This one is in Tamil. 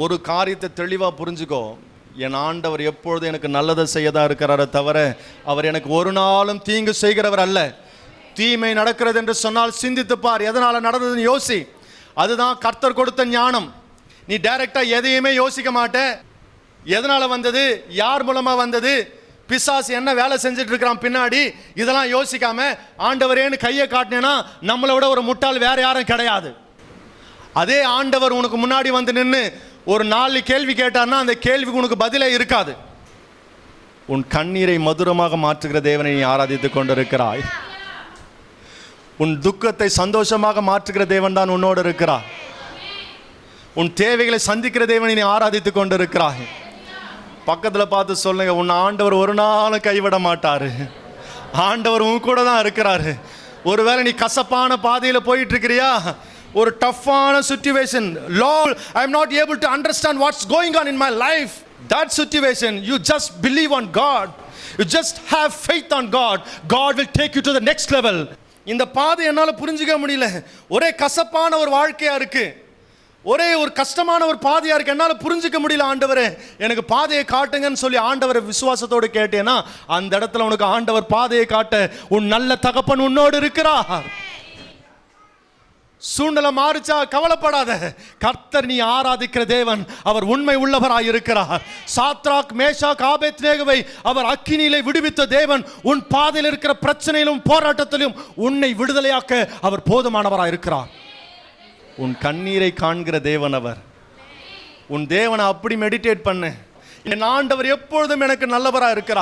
ஒரு காரியத்தை தெளிவாக புரிஞ்சுக்கோ. என் ஆண்டவர் எப்பொழுதும் எனக்கு நல்லதை செய்யதான் இருக்கிறாரே தவிர அவர் எனக்கு ஒரு நாளும் தீங்கு செய்கிறவர் அல்ல. தீமை நடக்கிறது என்று சொன்னால் சிந்தித்து பார், எதனால் நடந்ததுன்னு யோசி. அதுதான் கர்த்தர் கொடுத்த ஞானம். நீ டைரக்டாக எதையுமே யோசிக்க மாட்டே. எதனால் வந்தது, யார் மூலமாக வந்தது, பிசாசு என்ன வேலை செஞ்சுட்டு இருக்கிறான் பின்னாடி, இதெல்லாம் யோசிக்காம ஆண்டவரேன்னு கையை காட்டினேன்னா நம்மளை விட ஒரு முட்டாள் வேற யாரும் கிடையாது. அதே ஆண்டவர் உனக்கு முன்னாடி வந்து நின்று ஒரு 4 கேள்வி கேட்டார்னா அந்த கேள்விக்கு உனக்கு பதிலே இருக்காது. உன் கண்ணீரை மதுரமாக மாற்றுகிற தேவனை நீ ஆராதித்துக் கொண்டிருக்கிறாய். உன் துக்கத்தை சந்தோஷமாக மாற்றுகிற தேவன் தான் உன்னோடு இருக்கிறார். உன் தேவைகளை சந்திக்கிற தேவனை நீ ஆராதித்துக் கொண்டிருக்கிறாய். பக்கத்தில் பார்த்து சொல்லுங்க, உன் ஆண்டவர் ஒரு நாளும் கைவிட மாட்டாரு. ஆண்டவர் உன் கூட தான் இருக்கிறாரு. ஒருவேளை நீ கசப்பான பாதையில் போயிட்டு இருக்கிறியா, ஒரு டஃப்பான situation, lord I am not able to understand what's going on in my life, that situation you just believe on God, you just have faith on God, God will take you to the next level. இந்த பாதை என்னால் புரிஞ்சிக்க முடியல, ஒரே கசப்பான ஒரு வாழ்க்கையா இருக்கு, ஒரே ஒரு கஷ்டமான ஒரு பாதையா இருக்கு, என்னால் புரிஞ்சிக்க முடியல, ஆண்டவரே எனக்கு பாதையை காட்டுங்கன்னு சொல்லி ஆண்டவரை விசுவாசத்தோடு கேட்டேன்னா அந்த இடத்துல உனக்கு ஆண்டவர் பாதையை காட்ட உன் நல்ல தகப்பன் உன்னோடு இருக்கிறார். சூழ்நிலை மாறிச்சா கவலைப்படாத, கர்த்தர் நீ ஆராதிக்கிற தேவன் அவர் உண்மை உள்ளவராய் இருக்கிறார். சாத்ராக் மேஷாக் ஆபேத்நேகோவை அவர் அக்கினியிலே விடுவித்த தேவன் உன் பாதையில் இருக்கிற பிரச்சனையிலும் போராட்டத்திலும் உன்னை விடுதலையாக்க அவர் போதுமானவராய் இருக்கிறார். உன் கண்ணீரை காண்கிற தேவன் அவர். உன் தேவனை அப்படி மெடிடேட் பண்ணு, என் ஆண்டவர் எப்பொழுதும் எனக்கு நல்லவராய் இருக்கிறார்.